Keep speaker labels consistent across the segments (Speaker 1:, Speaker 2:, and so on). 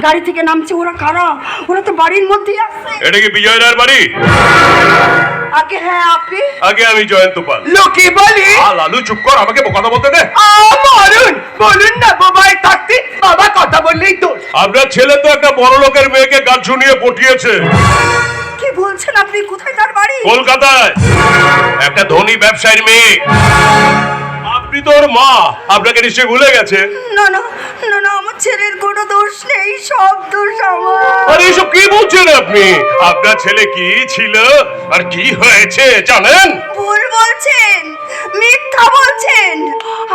Speaker 1: গাড়ি থেকে নামছে ওরা কারা? ওরা তো বাড়ির মধ্যেই আছে।
Speaker 2: এটা কি বিজয় রায়ের বাড়ি?
Speaker 1: আগে হ্যাঁ আপনি?
Speaker 2: আগে আমি জয়ন্ত পাল।
Speaker 3: লোকে বলে
Speaker 2: লালু চুপ কর, আমাকে কথা বলতে দে।
Speaker 3: মরুন বলুন না, বাবাই থাকতে বাবা কথা বললেই তো।
Speaker 2: আপনার ছেলে তো একটা বড় লোকের মেয়েকে গান শুনিয়ে পটিয়েছে।
Speaker 1: কি বলছেন আপনি? কোথায় তার বাড়ি?
Speaker 2: কলকাতায়, একটা ধনী ব্যবসায়ীর মেয়ে। আপনি তো ওর মা, আপনাকে নিশ্চয়ই ভুলে গেছে।
Speaker 1: না না না না, আমার ছেলের কোনো দোষ নেই, সব দোষ আমার।
Speaker 2: আরে এসব কি বলছেন আপনি? আপনার ছেলে কি ছিল আর কি হয়েছে জানেন?
Speaker 1: ভুল বলছেন, মিথ্যা বলছেন।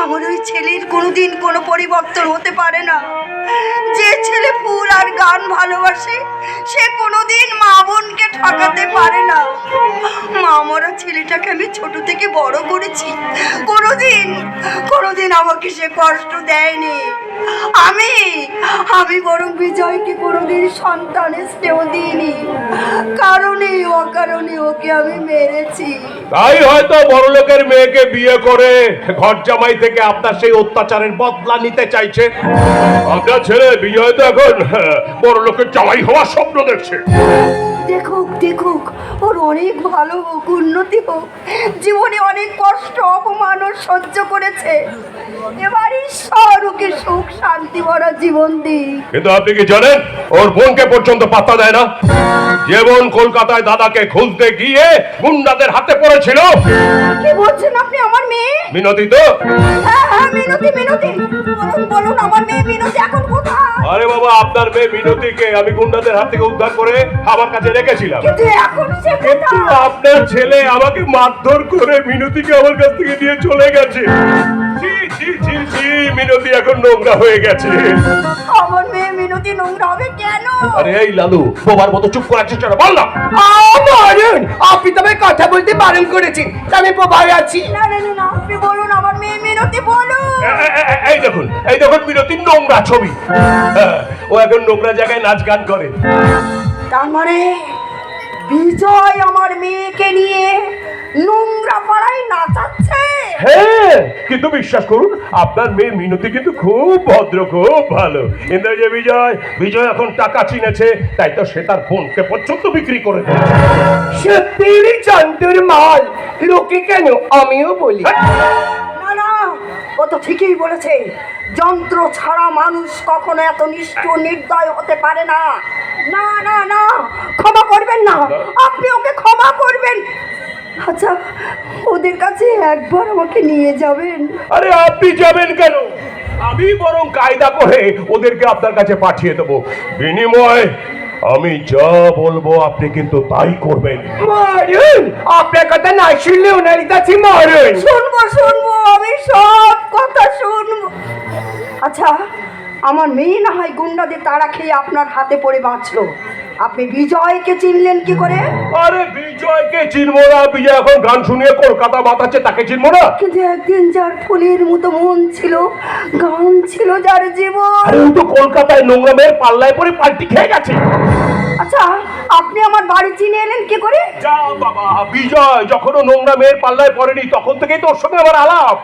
Speaker 1: আমার ওই ছেলের কোনোদিন কোনো পরিবর্তন হতে পারে না। যে ছেলে ফুল আর গান ভালোবাসে সে কোনোদিন মা বোনকে ঠকাতে পারে না। মা মরা ছেলেটাকে আমি ছোট থেকে বড় করেছি, কোনোদিন আমাকে সে কষ্ট দেয়নি। আমি বরং বিজয়কে কোনোদিন সন্তানের স্নেহ দিইনি, কারণে অকারণে ওকে আমি মেরেছি।
Speaker 2: তাই হয়তো বড় লোকের মেয়েকে বিয়ে করে ঘর জামাই থেকে আপনার সেই অত্যাচারের বদলা নিতে চাইছে। আপনার ছেলে বিজয় তো এখন বড় লোকের জামাই হওয়ার স্বপ্ন দেখছে।
Speaker 1: দেখুক ওর অনেক ভালো হোক, উন্নতি হোক। জীবনে অনেক কষ্ট অপমান ও সহ্য করেছে, এবার ঈশ্বর ওকে সুখ শান্তি ভরা জীবন দিক।
Speaker 2: কিন্তু আপনি কি জানেন ওর বোনকে পর্যন্ত পাত্তা দেয় না? যে বোন কলকাতায় দাদাকে খুঁজতে গিয়ে গুন্ডাদের হাতে পড়েছিল।
Speaker 1: কি বলছেন আপনি? আমার মেয়ে
Speaker 2: মিনতি তো?
Speaker 1: হ্যাঁ মিনতি। বলুন আমার মেয়ে মিনতি এখন কোথায়?
Speaker 2: আরে বাবা, আপনার মেয়ে মিনতিকে আমি গুন্ডাদের হাত থেকে উদ্ধার করে আমার কাছে রেখেছিলাম।
Speaker 1: কিন্তু এখন সে
Speaker 2: কিন্তু আপনার ছেলে আমাকে মারধর করে মিনতিকে আমার কাছ থেকে নিয়ে চলে গেছে। মিনতি এখন নোংরা হয়ে গেছে।
Speaker 1: আমার মেয়ে মিনতি নোংরা হবে কেন?
Speaker 2: আরে এই লালু, বোবার মতো চুপ করার চেষ্টা বল না।
Speaker 3: মরুন, আপনি তবে কথা বলতে বারণ করেছেন, আমি বোবাই আছি।
Speaker 1: না আপনি বলুন আমার মেয়ে মিনতি, বলুন।
Speaker 2: এই দেখুন মিনতির নোংরা ছবি। ও এখন নোংরা জায়গায় নাচ গান করে।
Speaker 1: তার মানে বিজয় আমার মেয়েকে নিয়ে নোংরা পাড়ায় নাচাচ্ছে?
Speaker 2: হ্যাঁ, কিন্তু বিশ্বাস করুন আপনার মেয়ে মিনতি কিন্তু খুব ভদ্র, খুব ভালো। কিন্তু যে বিজয় এখন টাকা চিনেছে, তাই তো সে তার বোনকে পর্যন্ত বিক্রি করে দিয়েছে।
Speaker 3: সে পিড়ি চন্দ্র মাল, লোকে কেন আমিও বলি।
Speaker 1: না ও তো ঠিকই বলেছে। যন্ত্র ছাড়া মানুষ কখনো এত নিষ্ঠুর নির্দয় হতে পারে না। না ক্ষমা করবেন না, আপনি ওকে ক্ষমা করবেন। আচ্ছা ওদের কাছে একবার আমাকে নিয়ে যাবেন?
Speaker 2: আরে আপনি যাবেন কেন? আমি বরং কায়দা করে ওদেরকে আপনার কাছে পাঠিয়ে দেবো। বিনিময় আমি যা বলবো আপনি কিন্তু তাই করবেন।
Speaker 3: মরুন, আপনার কথা না শুনলে ওনার কাছে মরুন।
Speaker 1: শুনবো, আমি সব কথা শুনবো। আচ্ছা আমার মেয়ে না হয় গুন্ডাদের তাড়া খেয়ে আপনার হাতে পড়ে বাঁচলো, আপনি বিজয়কে চিনলেন কি করে?
Speaker 2: আরে বিজয়কে চিনবো না? বিজয় এখন গান শুনিয়ে কলকাতা মাতাচ্ছে, তাকে চিনবো না?
Speaker 1: কিন্তু একদিন যার ফুলের মতো মন ছিল, গান ছিল যার জীবন।
Speaker 2: আরে ও তো কলকাতায় নোংরা মেয়ের পাল্লায় পরে পাল্টি খেয়ে গেছে।
Speaker 1: আচ্ছা আপনি আমার বাড়ি চিনে এলেন কি করে?
Speaker 2: যা বাবা, বিজয় যখনও নোংরা মেয়ের পাল্লায় পড়েনি তখন থেকেই তো ওর সঙ্গে আমার আলাপ।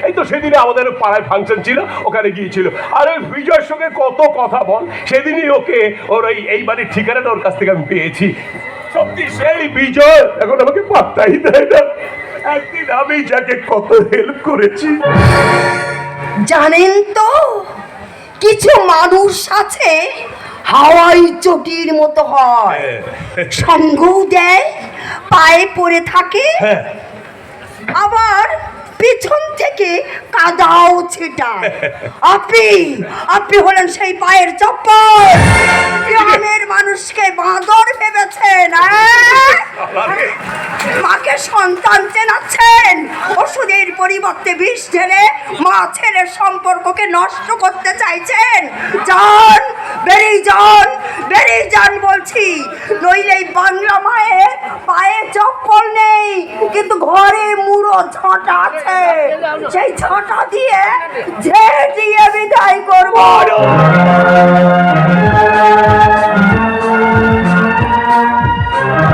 Speaker 2: এই তো সেদিনে আমাদের পাড়ায় ফাংশন ছিল, ওখানে গিয়েছিল। আর ওই বিজয়ের সঙ্গে কত কথা বল। সেদিনই ওকে ওর এই বাড়ির ঠিকানাটা ওর কাছ থেকে আমি পেয়েছি। সত্যি সেই বিজয় এখন আমাকে পাত্তাই দেয় না। একদিন আমি যাকে কত হেল্প করেছি।
Speaker 1: জানেন তো কিছু মানুষ আছে হাওয়াই চটির মতো হয়, সঙ্গও দেয়, পায়ে পড়ে থাকে, আবার পিছন থেকে কাদাও ছেটায়। আপনি হলেন সেই পায়ের চপ্পল। গ্রামের মানুষকে বাঁদর ভেবেছেন, মাকে সন্তান চেনাচ্ছেন, ওষুধের পরিবর্তে বিষ ঢেলে মা ছেলের সম্পর্ককে নষ্ট করতে চাইছেন। যান, বেরিয়ে যান বলছি, নইলে বাংলা মায়ের পায়ে চপ্পল নেই কিন্তু ঘরে মুড়ো ঝাঁটা আছে, সেই ঝাঁটা দিয়ে ঝেঁটিয়ে বিদায় করবো।